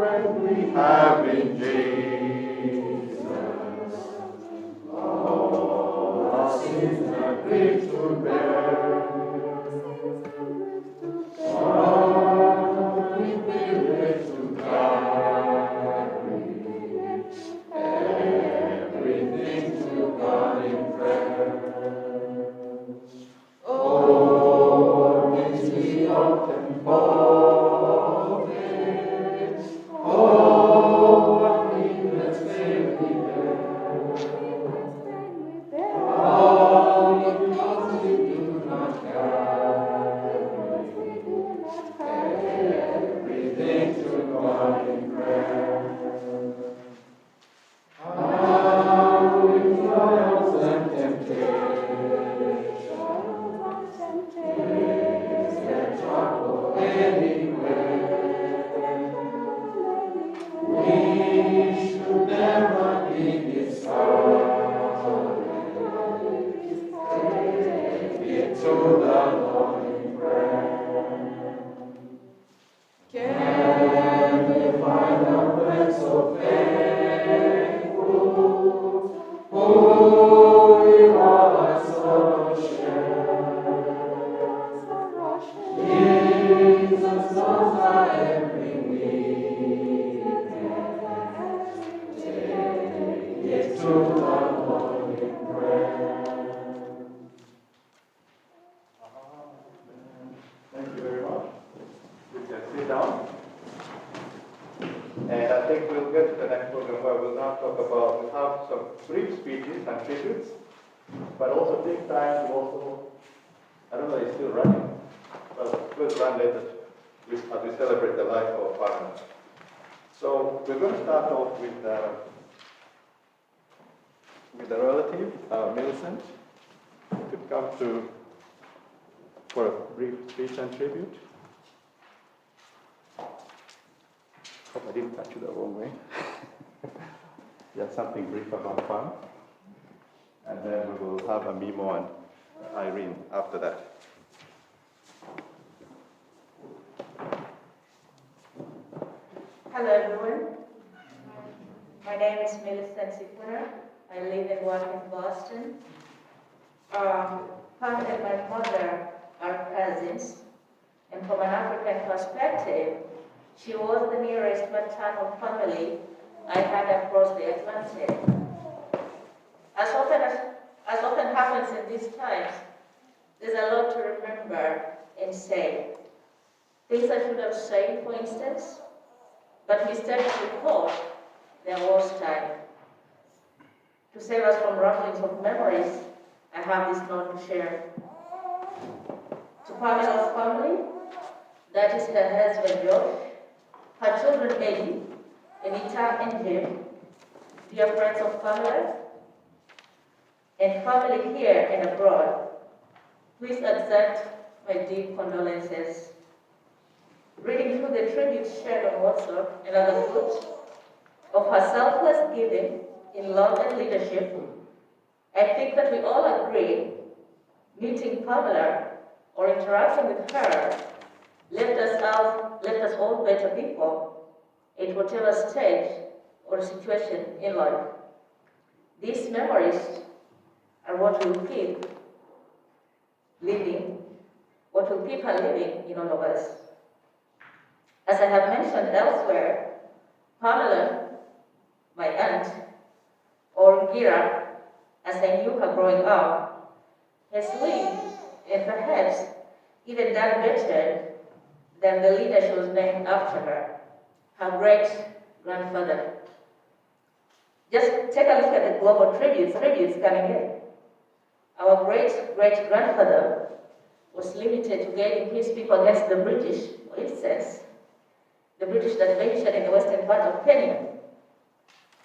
strength we have in Jesus. All our sins are grief to bear. All we privilege to carry. Everything to God in prayer. Oh, is we often fall. Oh, what needless pain we bear. All because we do not carry everything to God in prayer. How in trials and temptations, is there trouble anywhere? We should never be discouraged. Take it to the Lord in prayer. Can we find a friend so faithful, who in all our sorrow share? Jesus knows our every weakness. Take it to the Lord in prayer. Thank you very much. You can sit down. And I think we'll get to the next program where we'll now talk about, we'll have some brief speeches and tributes, but also take time to also, I don't know, it's still running. Well, we'll run later as we celebrate the life of Pamela. So we're going to start off with a relative, Millicent, who could come to for a brief speech and tribute. Hope I didn't touch you the wrong way. Yeah, something brief about fun. And then we will have a Mimo and Irene after that. Hello everyone. My name is Millicent Sipuna. I live and work in Boston. Pam and my mother are cousins, and from an African perspective, she was the nearest maternal family I had across the Atlantic. As often happens in these times, there's a lot to remember and say. Things I should have said, for instance, but instead recall their worst time. To save us from rumblings of memories, I have this note to share. To Pamela's family, that is her husband Josh, her children Eddie, Anita and Jim, dear friends of Pamela, and family here and abroad, please accept my deep condolences. Reading through the tributes shared on WhatsApp and other groups of her selfless giving in love and leadership, I think that we all agree meeting Pamela or interacting with her left us all better people at whatever stage or situation in life. These memories are what will keep her living in all of us. As I have mentioned elsewhere, Pamela, my aunt, or Gira, as I knew her growing up, has lived and perhaps even done better than the leader she was named after her great-grandfather. Just take a look at the global tributes coming in. Our great-great-grandfather was limited to guiding his people against the British, for instance, the British that ventured in the western part of Kenya.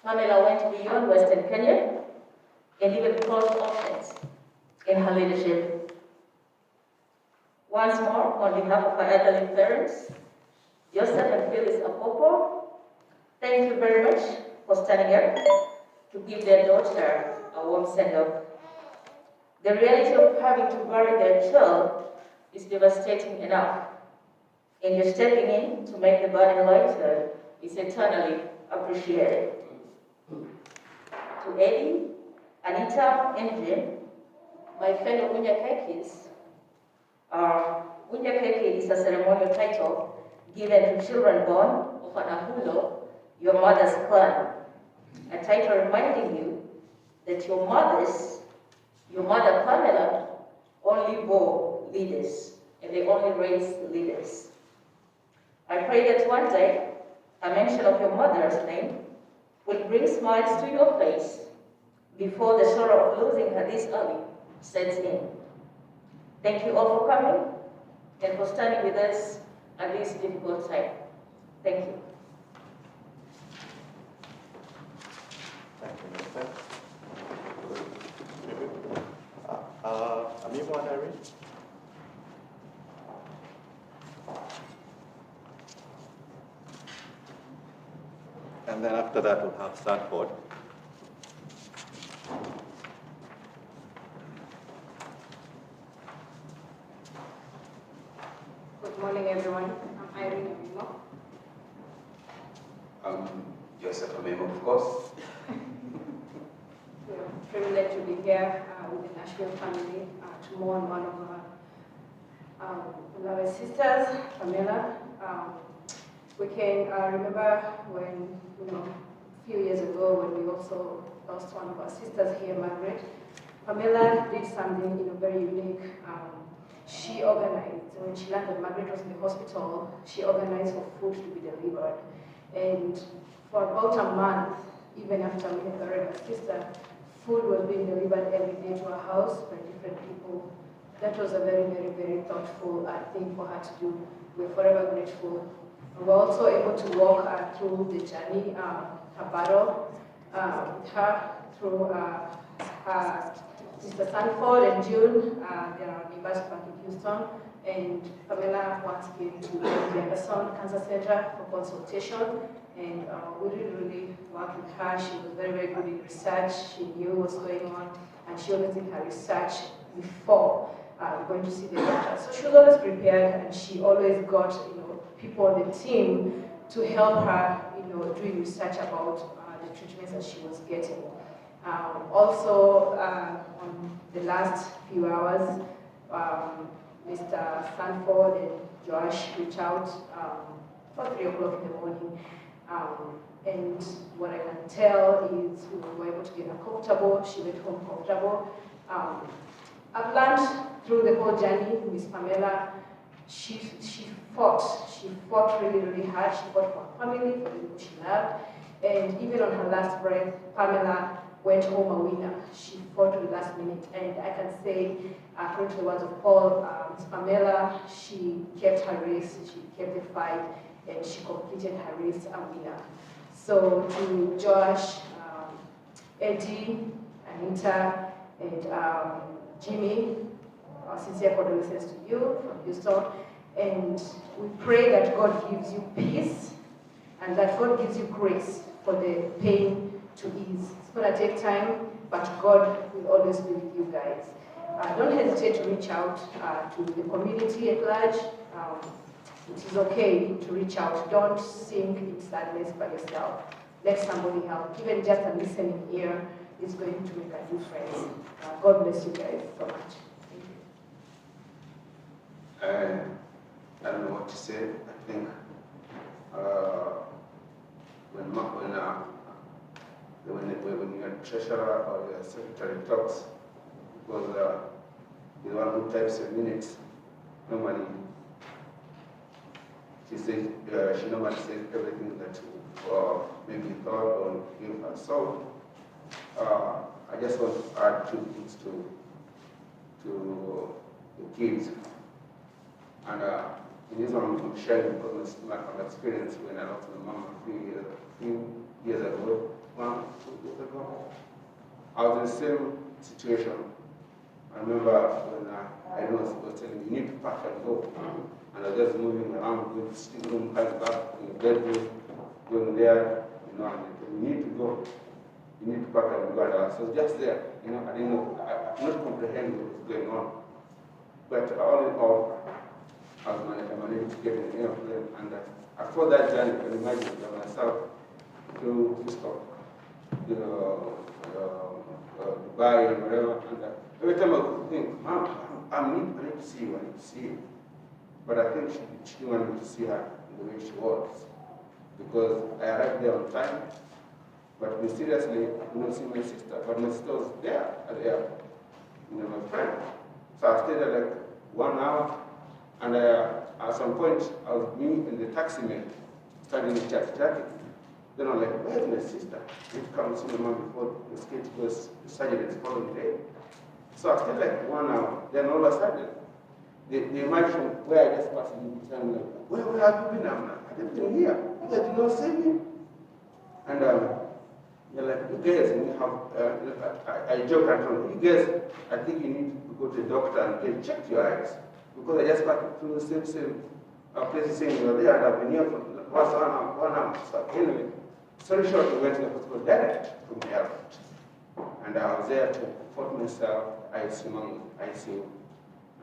Pamela went beyond western Kenya and even crossed oceans in her leadership. Once more, on behalf of her elderly parents, Joseph and Phyllis Apopo, thank you very much for standing up to give their daughter a warm send-off. The reality of having to bury their child is devastating enough, and you're stepping in to make the burden lighter is eternally appreciated. To Eddie, Anita, and Jim, my fellow Unyakekis, Unyakeke is a ceremonial title given to children born of an Ahulo, your mother's clan, a title reminding you that your mother Pamela, only bore leaders, and they only raised leaders. I pray that one day, a mention of your mother's name will bring smiles to your face before the sorrow of losing her this early sets in. Thank you all for coming and for standing with us at this difficult time. Thank you. Thank you, Minister. Amigo and Irene? And then after that, we'll have Stanford. Good morning, everyone. I'm Irene Amimo. Joseph Amimo, of course. We're privileged to be here with the Nashville family to mourn one of our beloved sisters, Pamela. We can remember when, a few years ago when we also lost one of our sisters here, Margaret. Pamela did something very unique. She organized, when she learned that Margaret was in the hospital, she organized for food to be delivered. And for about a month, even after we had buried our sister, food was being delivered every day to our house by different people. That was a very, very, very thoughtful thing for her to do. We're forever grateful. We were also able to walk through the journey, her battle, with her through Mr. Sanford and June. They are neighbors back in Houston. And Pamela once came to the Anderson Cancer Center for consultation. And we really worked with her. She was very, very good in research. She knew what's going on. And she always did her research before going to see the doctor. So she was always prepared, and she always got people on the team to help her doing research about the treatments that she was getting. Also, on the last few hours, Mr. Sanford and Josh reached out for 3 o'clock in the morning. And what I can tell is we were able to get her comfortable. She went home comfortable. I've learned through the whole journey, Miss Pamela, she fought really, really hard. She fought for her family, for the people she loved. And even on her last breath, Pamela went home a winner. She fought to the last minute. And I can say, according to the words of Paul, Miss Pamela, she kept her race, she kept the fight, and she completed her race a winner. So to Josh, Eddie, Anita, and Jimmy, our sincere condolences to you from Houston. And we pray that God gives you peace and that God gives you grace for the pain to ease. It's going to take time, but God will always be with you guys. Don't hesitate to reach out to the community at large. It is okay to reach out. Don't sink in sadness by yourself. Let somebody help. Even just a listening ear is going to make a difference. God bless you guys so much. Thank you. I don't know what to say. I think when your treasurer or your secretary talks, because the one who types your minutes, normally she normally says everything that maybe thought or give her. So I just want to add 2 things to the kids. And in this one I'm sharing because my experience when I lost my mom a few years ago, 1 2 years ago. I was in the same situation. I remember when I was telling me, you need to pack and go. And I was just moving around, going to sleep room, coming back in the bedroom, going there, and you need to go. You need to pack and go. And I was just there, I didn't know, I could not comprehend what was going on. But all in all, I managed to get an airplane, and after that journey, I can imagine myself to Houston, you know, Dubai and whatever. And every time I would think, Mom, I need to see you, I need to see you. But I think she didn't want me to see her the way she was, because I arrived there on time. But mysteriously, I did not see my sister. But my sister was there at the airport, my friend. So I stayed there like 1 hour, and at some point, I was me and the taxi man starting to chat. Then I'm like, where's my sister? I need to come and see my mom before the skate goes to surgery the following day. So I stayed like 1 hour. Then all of a sudden, they might from where I just passed in the time, like, where have you been? I'm like, I've been here. You guys did not see me. And they're like, you guys, we have, I joke and told you guys, I think you need to go to the doctor and get checked your eyes. Because I just passed through the same place saying you're there, and I've been here for 1 hour. So anyway, sorry short, we went to the hospital direct from the airport. And I was there to report myself, ICU.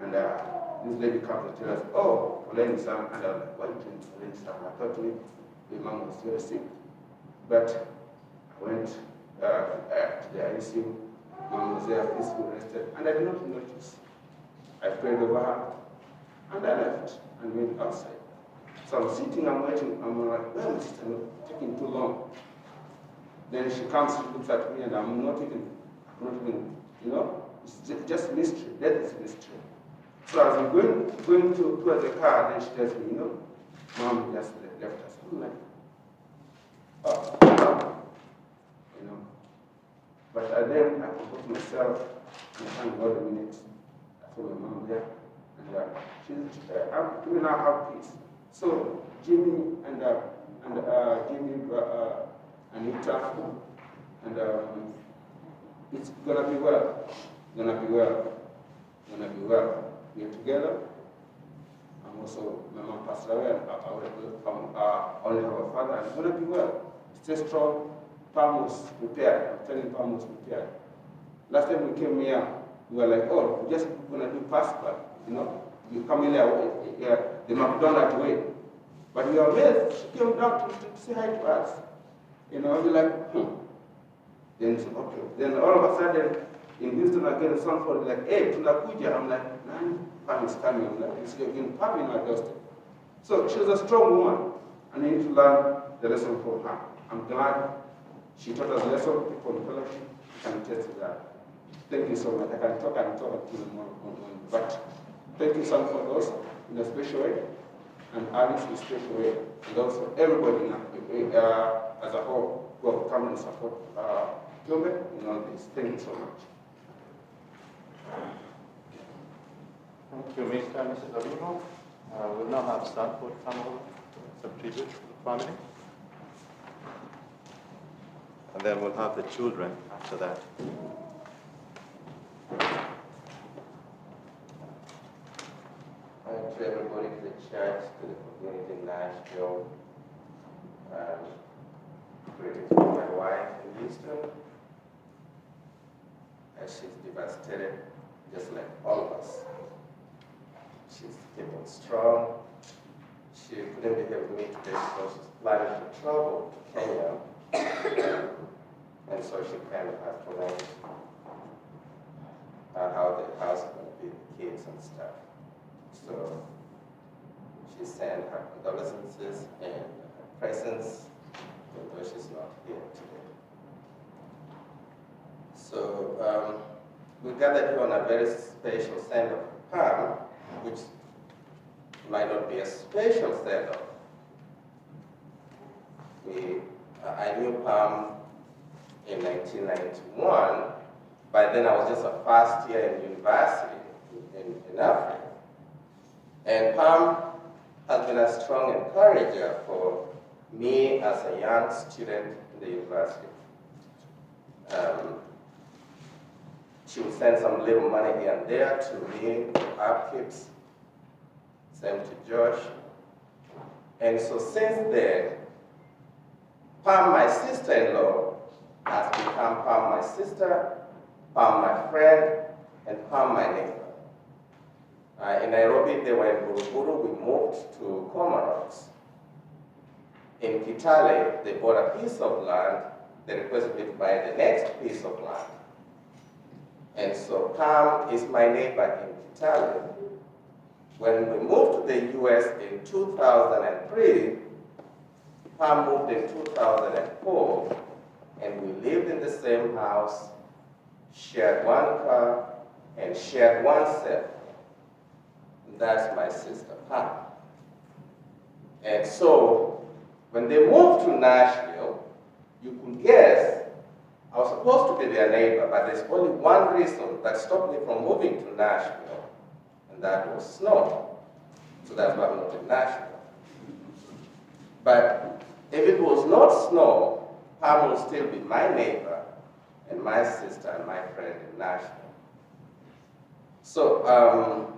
And this lady comes and tells us, oh, Olen Sam, and I was like, what is Olen Sam? I thought my mom was very sick. But I went to the ICU, mom was there, peacefully rested, and I did not notice. I prayed over her, and I left and went outside. So I'm sitting, I'm waiting, I'm like, well, my sister, not taking too long. Then she comes, she looks at me, and I'm not even, you know, it's just mystery. That is mystery. So as I'm going towards the car, then she tells me, you know, Mom just left us. I'm like, oh, you know. But then I compose myself, and thank God a minute. I saw my mom there, and we now have peace. So Jimmy and Anita, and it's gonna be well. Gonna be well. We are together. I'm also, my mom passed away, and I only have a father, and it's gonna be well. Stay strong. Pam was prepared. I'm telling Pam was prepared. Last time we came here, we were like, oh, we're just gonna do Passport, you know. You come in there, the McDonald's way. But we are amazed. She came down to say hi to us. You know, we're like, Then it's okay. Then all of a sudden, in Houston, I get a phone call like, hey, tunakuja. I'm like, man, Pam is coming. I'm like, it's again, Pam in my doorstep. So she was a strong woman, and I need to learn the lesson from her. I'm glad she taught us a lesson from fellowship. I can attest to that. Thank you so much. I can talk and talk to them more, but thank you so much for those in a special way, and Alice in a special way, and also everybody as a whole who have come and support Kiombe in all this. Thank you so much. Thank you, Mr. and Mrs. Avino. We'll now have Stanford come over, some tribute to the family. And then we'll have the children after that. To everybody, to the church, to the community in Nashville. Greetings from my wife in Houston. She's devastated, just like all of us. She's keeping strong. She couldn't be here with me today because she's planning to travel to Kenya. And so she kind of has to learn how the house is going to be, the kids and stuff. So she sent her condolences and her presence, although she's not here today. So we gathered here on a very special send-off of Pam, which might not be a special send-off. I knew Pam in 1991. By then I was just a first year in university in Africa. And Pam has been a strong encourager for me as a young student in the university. She would send some little money here and there to me, to upkeeps, same to Josh. And so since then, Pam, my sister-in-law, has become Pam, my sister, Pam, my friend, and Pam, my neighbor. In Nairobi, they were in Buruburu. We moved to Comoros. In Kitale, they bought a piece of land. They requested me to buy the next piece of land. And so Pam is my neighbor in Kitale. When we moved to the US in 2003, Pam moved in 2004, and we lived in the same house, shared one car, and shared one cell. That's my sister, Pam. And so, when they moved to Nashville, you could guess I was supposed to be their neighbor, but there's only one reason that stopped me from moving to Nashville, and that was snow. So that's why I'm not in Nashville. But if it was not snow, Pam will still be my neighbor and my sister and my friend in Nashville. So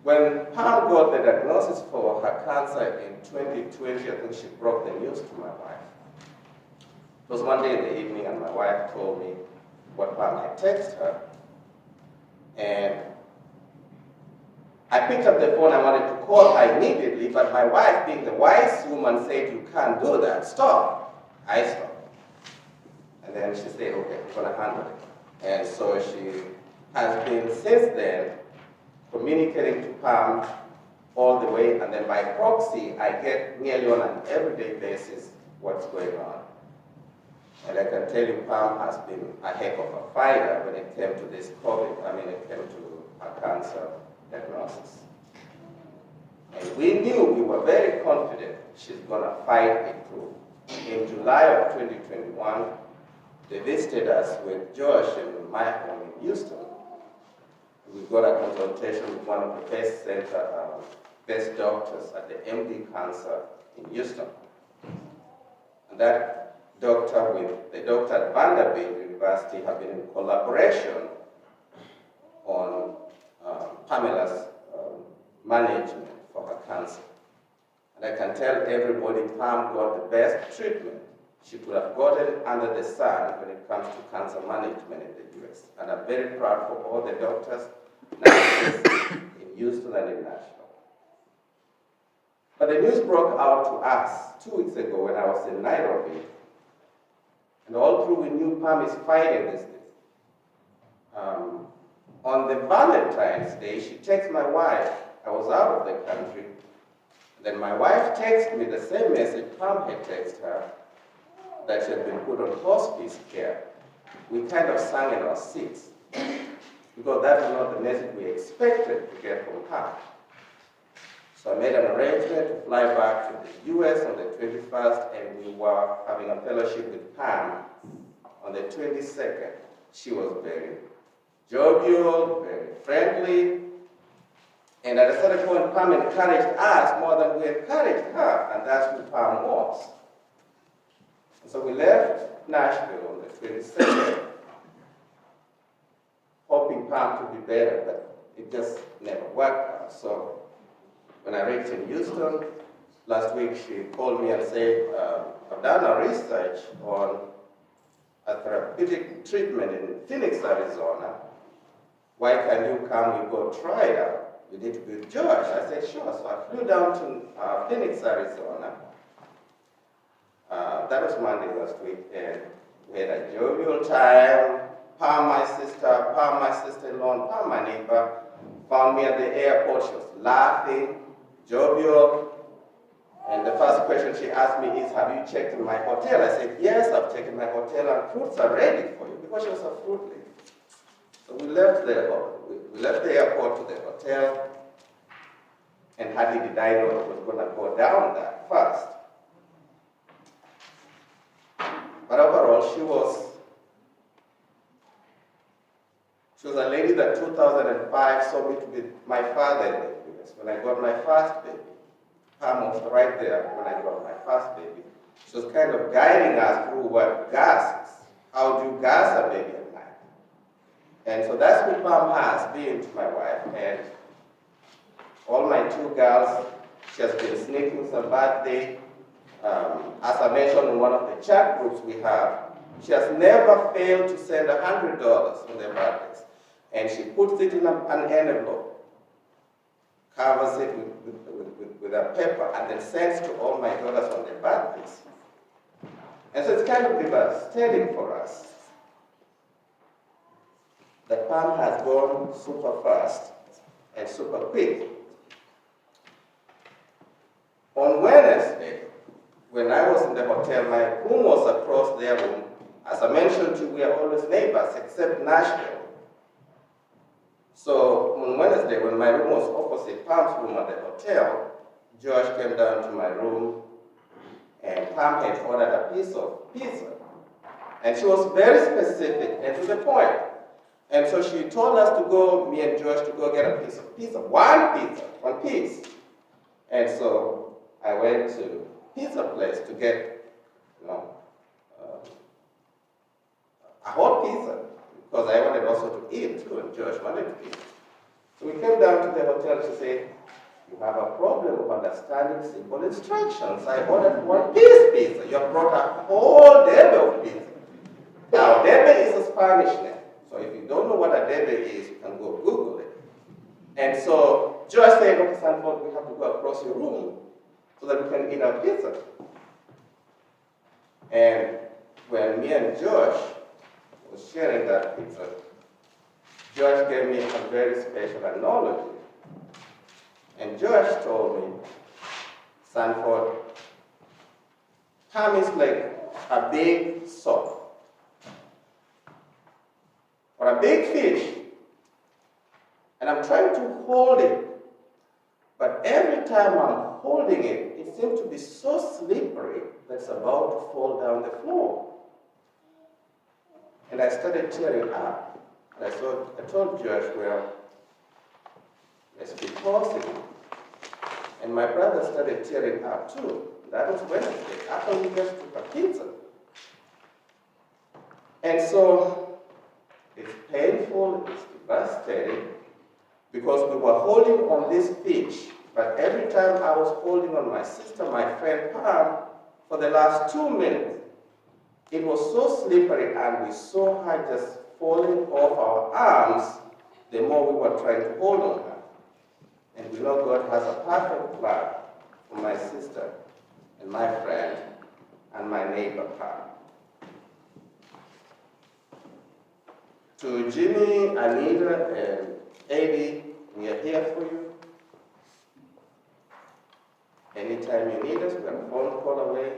when Pam got the diagnosis for her cancer in 2020, I think she broke the news to my wife. It was one day in the evening, and my wife told me what Pam had texted her. And I picked up the phone. I wanted to call her immediately, but my wife, being the wise woman, said, "You can't do that. Stop." I stopped. And then she said, "Okay, I'm going to handle it." And so she has been, since then, communicating to Pam all the way, and then by proxy, I get nearly on an everyday basis what's going on. And I can tell you, Pam has been a heck of a fighter when it came to this COVID. I mean, it came to her cancer diagnosis. And we knew, we were very confident she's going to fight it through. In July of 2021, they visited us with Josh in my home in Houston. We got a consultation with one of the best doctors at the MD Cancer in Houston. And that doctor with the doctor at Vanderbilt University have been in collaboration on Pamela's management for her cancer. And I can tell everybody Pam got the best treatment she could have gotten under the sun when it comes to cancer management in the US. And I'm very proud for all the doctors, nurses in Houston and in Nashville. But the news broke out to us 2 weeks ago when I was in Nairobi. And all through we knew Pam is fighting this. On the Valentine's Day, she texted my wife. I was out of the country. Then my wife texted me the same message Pam had texted her, that she had been put on hospice care. We kind of sang in our seats, because that was not the message we expected to get from her. So I made an arrangement to fly back to the US on the 21st, and we were having a fellowship with Pam on the 22nd. She was very jovial, very friendly, and at a certain point, Pam encouraged us more than we encouraged her, and that's who Pam was. So we left Nashville on the 22nd, hoping Pam to be better, but it just never worked out. So when I reached in Houston, last week she called me and said, I've done a research on a therapeutic treatment in Phoenix, Arizona. Why can you come, we go try it out? You need to be with George. I said, sure. So I flew down to Phoenix, Arizona. That was Monday last week, and we had a jovial time. Pam, my sister-in-law, Pam, my neighbor, found me at the airport. She was laughing, jovial. And the first question she asked me is, have you checked in my hotel? I said, yes, I've checked in my hotel, and fruits are ready for you, because she was a fruit lady. So we left the airport to the hotel, and hardly did I know it was going to go down that fast. But overall, she was a lady that 2005 saw me to be my father in the US. When I got my first baby, Pam was right there when I got my first baby. She was kind of guiding us through what gas is. How do you gas a baby at night? And so that's what Pam has been to my wife. And all my two girls, she has been sneaking some birthday. As I mentioned in one of the chat groups we have, she has never failed to send $100 on their birthdays. and she puts it in an envelope, covers it with a paper, and then sends to all my daughters on their birthdays. And so it's kind of devastating for us. The palm has gone super fast and super quick. On Wednesday, when I was in the hotel, my room was across their room. As I mentioned to you, we are always neighbors, except Nashville. So on Wednesday, when my room was opposite Pam's room at the hotel, Josh came down to my room, and Pam had ordered a piece of pizza. And she was very specific and to the point. And so she told us to go, me and Josh, to go get a piece of pizza, one piece. And so I went to pizza place to get, a hot pizza, because I wanted also to eat too, and Josh wanted to eat. So we came down to the hotel to say, you have a problem of understanding simple instructions. I ordered one piece pizza. You have brought a whole debe of pizza. Now, debe is a Spanish name. So if you don't know what a debe is, you can go Google it. And so Josh said, okay, Sanford, we have to go across your room so that we can eat our pizza. And when me and Josh was sharing that pizza, Josh gave me a very special analogy. And Josh told me, Sanford, Pam is like a big soap or a big fish, and I'm trying to hold it, but every time I'm holding it, it seems to be so slippery that it's about to fall down the floor. And I started tearing up. And I told Josh, well, let's be positive. And my brother started tearing up too. That was Wednesday, after we just took a pizza. And so it's painful, it's devastating, because we were holding on this fish, but every time I was holding on my sister, my friend Pam, for the last 2 minutes, it was so slippery and we saw her just falling off our arms the more we were trying to hold on her. And we know God has a perfect plan for my sister and my friend and my neighbor Pam. To Jimmy, Anita, and Eddie, we are here for you. Anytime you need us, we're a phone call away.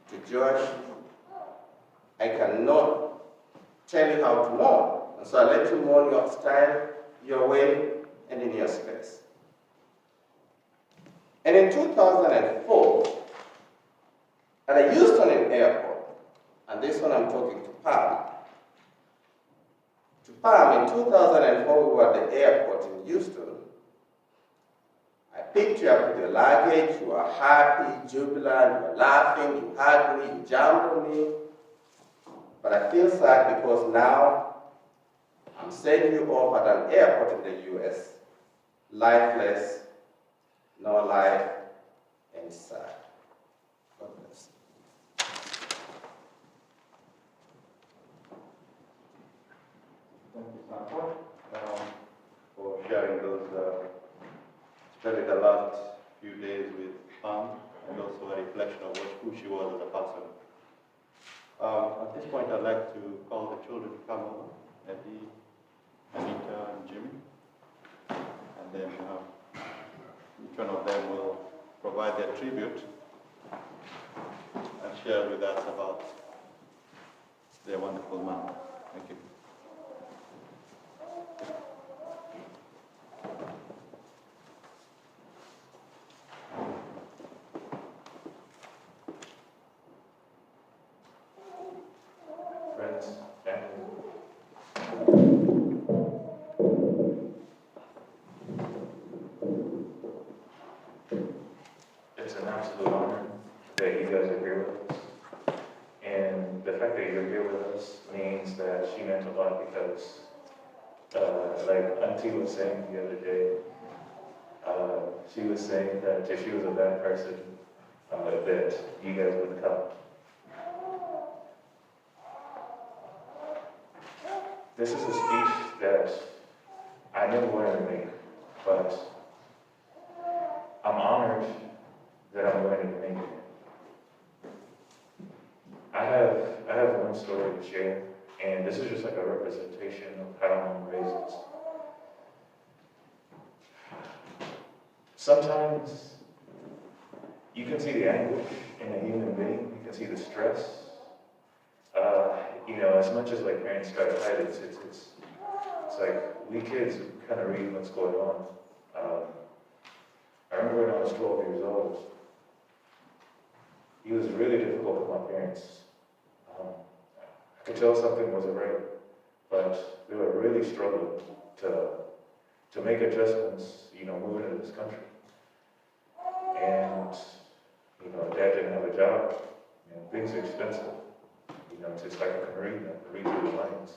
To Josh, I cannot tell you how to mourn. And so I let you mourn your style, your way, and in your space. And in 2004, at a Houston airport, and this one I'm talking to Pam. To Pam, in 2004, we were at the airport in Houston. I picked you up with your luggage, you were happy, jubilant, you were laughing, you hugged me, you jumped on me. But I feel sad because now I'm sending you off at an airport in the US, lifeless, no life, and sad. God bless you. Thank you, Sanford, for sharing those, especially the last few days with Pam, and also a reflection of who she was as a person. At this point, I'd like to call the children to come over, Eddie, Anita, and Jimmy, and then each one of them will provide their tribute and share with us about their wonderful mom. Thank you. Friends, family. It's an absolute honor that you guys are here with us. And the fact that you're here with us means that she meant a lot because, like Auntie was saying the other day, she was saying that if she was a bad person, that you guys wouldn't come. This is a speech that I never wanted to make, but I'm honored that I'm going to make it. I have one story to share, and this is just like a representation of how I'm raised. Sometimes you can see the anguish in a human being, you can see the stress. As much as like parents try to hide it, it's like we kids kind of read what's going on. I remember when I was 12 years old, it was really difficult with my parents. I could tell something wasn't right, but they were really struggling to make adjustments, moving to this country. And, Dad didn't have a job, things are expensive. It's like I can read through the lines.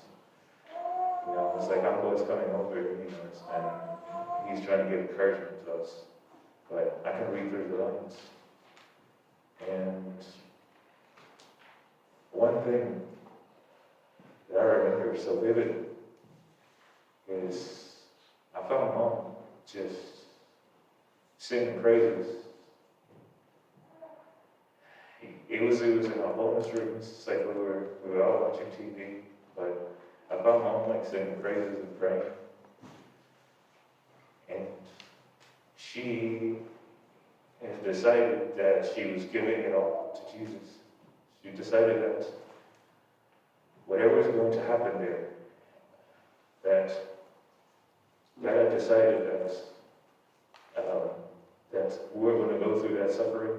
It's like Uncle is coming over, and he's trying to give encouragement to us. But I can read through the lines. And one thing that I remember so vivid is I found Mom just singing praises. It was in our bonus room. It's like we were all watching TV, but I found Mom like singing praises and praying. And she has decided that she was giving it all to Jesus. She decided that whatever was going to happen there, that God had decided that we were going to go through that suffering,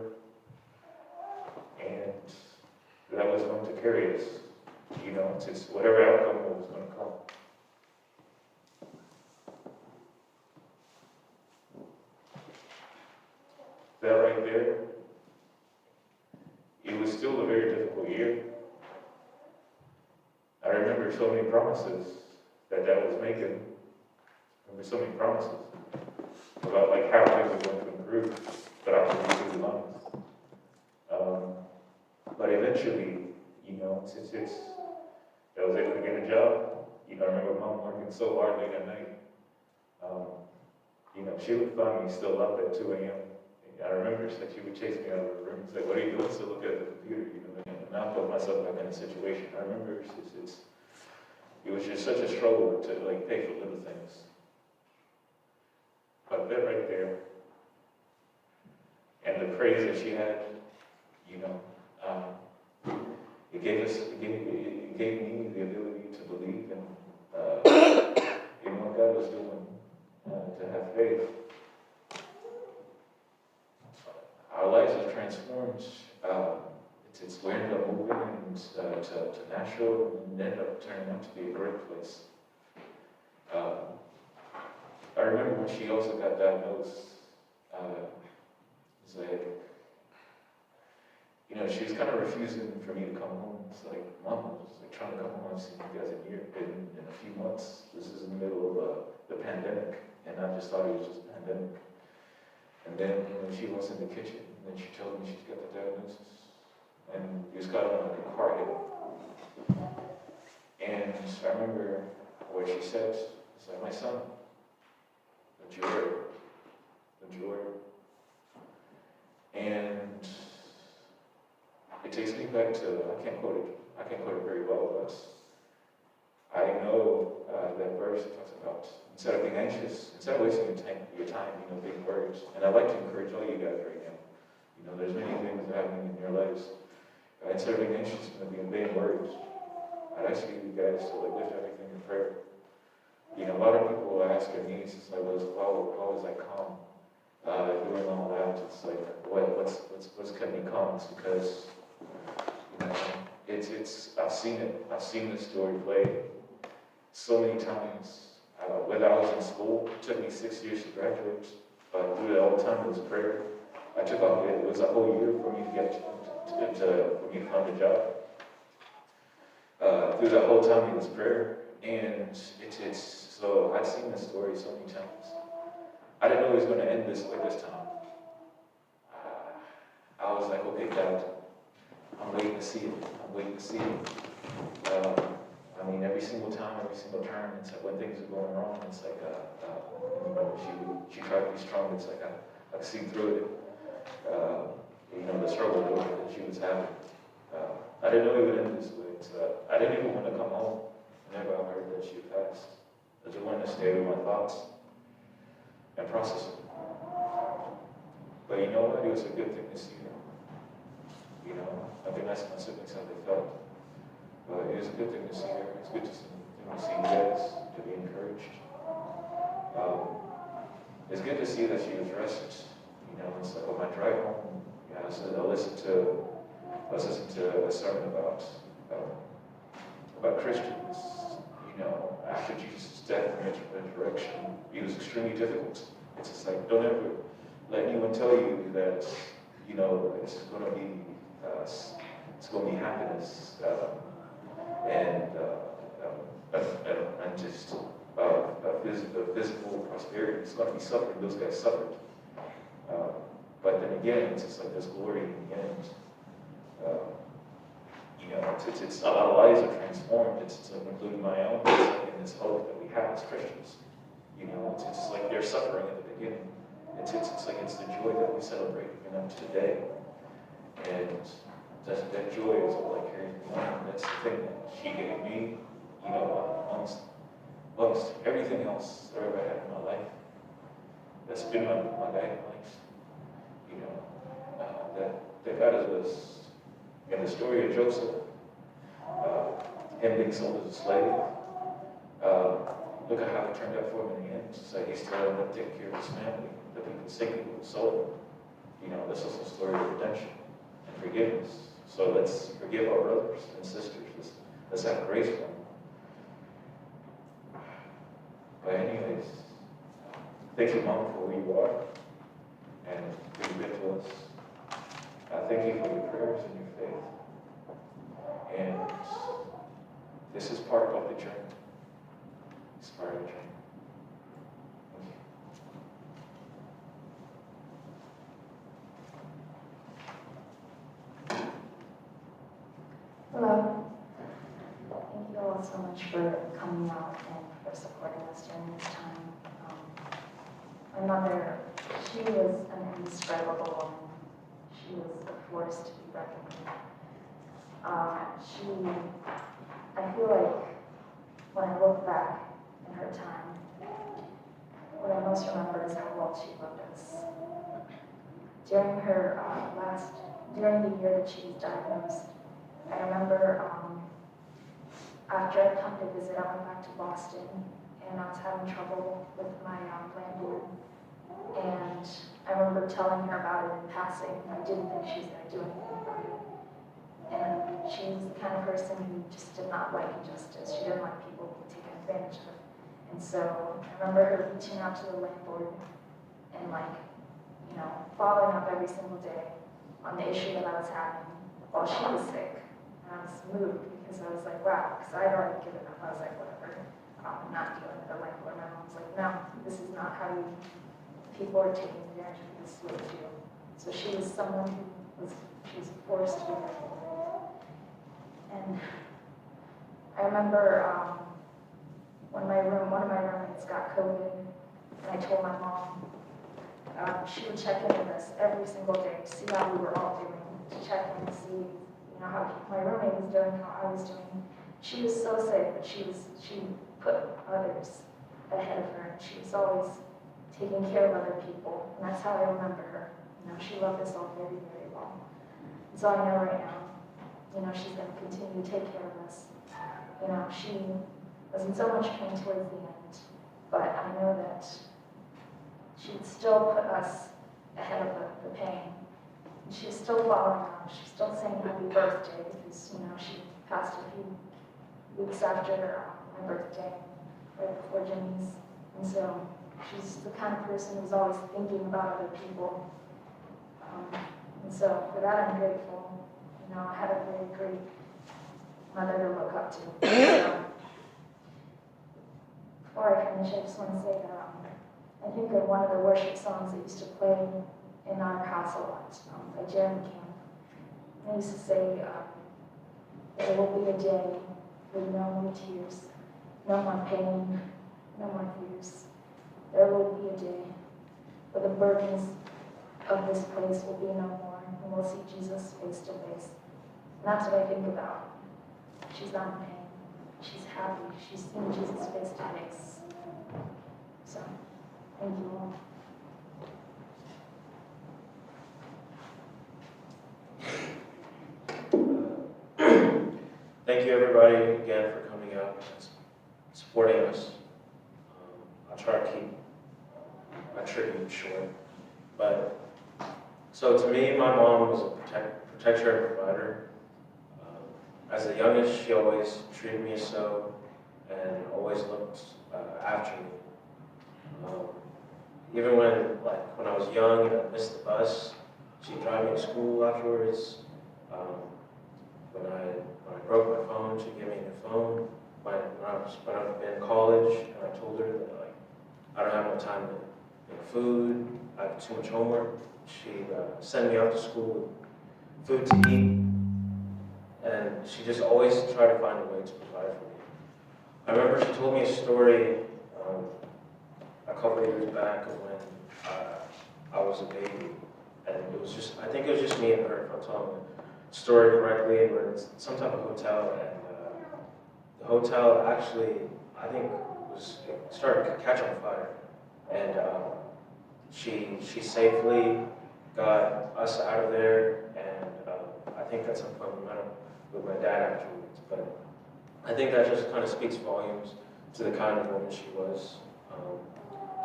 and that was going to carry us. It's whatever outcome was going to come. That right there, it was still a very difficult year. I remember so many promises that Dad was making. I remember so many promises about like how things were going to improve, but I was going through the lines. But eventually, I was able to get a job. I remember Mom working so hard late at night. She would find me still up at 2 a.m. I remember it's like she would chase me out of the room and say, "What are you doing?" Still look at the computer, and I put myself back in a situation. I remember it was just such a struggle to like pay for little things. But that right there, and the praise that she had, it gave me the ability to believe in what God was doing, to have faith. Our lives are transformed. We ended up moving to Nashville, and ended up turning out to be a great place. I remember when she also got diagnosed. It's like, she was kind of refusing for me to come home. It's like, Mom, I was like trying to come home and see you guys in a few months. This is in the middle of the pandemic, and I just thought it was just a pandemic. And then she was in the kitchen, and then she told me she's got the diagnosis. And it was kind of like a car hit. And I remember what she said. It's like, "My son, don't you worry. Don't you worry." And it takes me back to, I can't quote it very well, but I know that verse talks about, instead of being anxious, instead of wasting your time, being worried. And I'd like to encourage all you guys right now. There's many things happening in your lives. Instead of being anxious and being worried, I'd ask you guys to lift everything in prayer. A lot of people will ask their needs. It's like, how was I calm doing all that? It's like, what's kept me calm? It's because I've seen it. I've seen this story played so many times. Whether I was in school, it took me 6 years to graduate. But through the whole time, it was prayer. It was a whole year for me for me to find a job. Through that whole time, it was prayer. And so I've seen this story so many times. I didn't know it was going to end this way this time. I was like, okay, God, I'm waiting to see it. I'm waiting to see it. I mean, every single time, every single turn, it's like when things are going wrong, it's like, you know, she tried to be strong. It's like I could see through it. You know, the struggle that she was having. I didn't know it would end this way. So I didn't even want to come home whenever I heard that she passed. I just wanted to stay with my thoughts and process it. But you know what? It was a good thing to see her. You know, I think that's my siblings how they felt. But it was a good thing to see her. It's good to see you guys, to be encouraged. It's good to see that she was rested. You know, it's like on my drive home, I listened to a sermon about Christians. You know, after Jesus' death and resurrection, it was extremely difficult. It's just like, don't ever let anyone tell you that, you know, it's going to be happiness and just physical prosperity. It's going to be suffering. Those guys suffered. But then again, it's just like this glory in the end. You know, it's a lot of lives are transformed. It's including my own. It's like in this hope that we have as Christians. You know, it's like they're suffering at the beginning. It's like it's the joy that we celebrate even up to today. And that joy is what like carries me on. That's the thing that she gave me. You know, amongst everything else that I ever had in my life. That's been my guiding light. You know, that God is in the story of Joseph, him being sold as a slave. Look at how it turned out for him in the end. It's like he still ended up taking care of his family. The people say people sold him. You know, this is a story of redemption and forgiveness. So let's forgive our brothers and sisters. Let's have grace for them. But anyways, thank you, Mom, for who you are and who you've been to us. Thank you for your prayers and your faith. And this is part of the journey. It's part of the journey. Thank you. Hello. Thank you all so much for coming out and for supporting us during this time. My mother, she was an indescribable woman. She was a force to be reckoned with. I feel like when I look back in her time, what I most remember is how well she loved us. During her during the year that she was diagnosed, I remember after I'd come to visit, I went back to Boston, and I was having trouble with my landlord. And I remember telling her about it in passing. I didn't think she was going to do anything about it. And she was the kind of person who just did not like injustice. She didn't like people being taken advantage of. And so I remember her reaching out to the landlord and following up every single day on the issue that I was having while she was sick. And I was moved because I was like, wow, because I'd already given up. I was like, whatever, I'm not dealing with the landlord. My mom was like, no, this is not how you, people are taking advantage of this way too. So she was someone who she was forced to be there. And I remember when one of my roommates got COVID, and I told my mom, she would check in with us every single day to see how we were all doing, to check in to see, how my roommate was doing, how I was doing. She was so sick, but she put others ahead of her, and she was always taking care of other people, and that's how I remember her. She loved us all very, very well. And so I know right now, she's going to continue to take care of us. She was in so much pain towards the end, but I know that she'd still put us ahead of the pain. And she's still following up. She's still saying happy birthday because, she passed a few weeks after my birthday, right before Jimmy's. And so she's the kind of person who's always thinking about other people. And so for that, I'm grateful. I had a very great mother to look up to. So, before I finish, I just want to say that I think of one of the worship songs that used to play in our house a lot by Jeremy Camp. And he used to say, there will be a day with no more tears, no more pain, no more fears. There will be a day where the burdens of this place will be no more, and we'll see Jesus face to face. And that's what I think about. She's not in pain. She's happy. She's seen Jesus face to face. So, thank you all. Thank you everybody again for coming out and supporting us. I'll try to keep my tribute short. But, so to me, my mom was a protector and provider. As the youngest, she always treated me so and always looked after me. Even when I was young and I missed the bus, she'd drive me to school afterwards. When I broke my phone, she'd give me a new phone. When I was in college, and I told her that I don't have no time to make food, I have too much homework, she'd send me out to school with food to eat, and she just always tried to find a way to provide for me. I remember she told me a story a couple of years back of when I was a baby, and it was just, I think it was just me and her, if I'm telling the story correctly. We're in some type of hotel, and the hotel actually, I think, it started to catch on fire, and she safely got us out of there, and I think at some point we met up with my dad afterwards, but I think that just kind of speaks volumes to the kind of woman she was.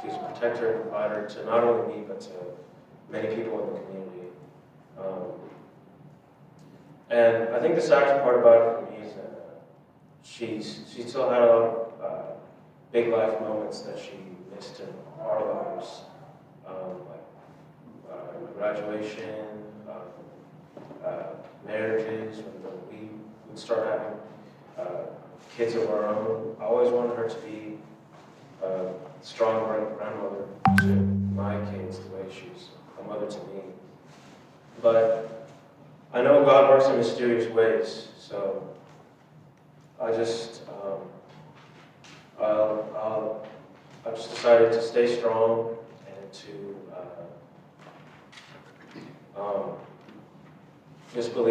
She's a protector and provider to not only me, but to many people in the community. And I think the saddest part about it for me is that she still had a lot of big life moments that she missed in our lives, like graduation, marriages, when we would start having kids of our own. I always wanted her to be a strong grandmother to my kids the way she was a mother to me. But I know God works in mysterious ways, so I just I just decided to stay strong and to just believe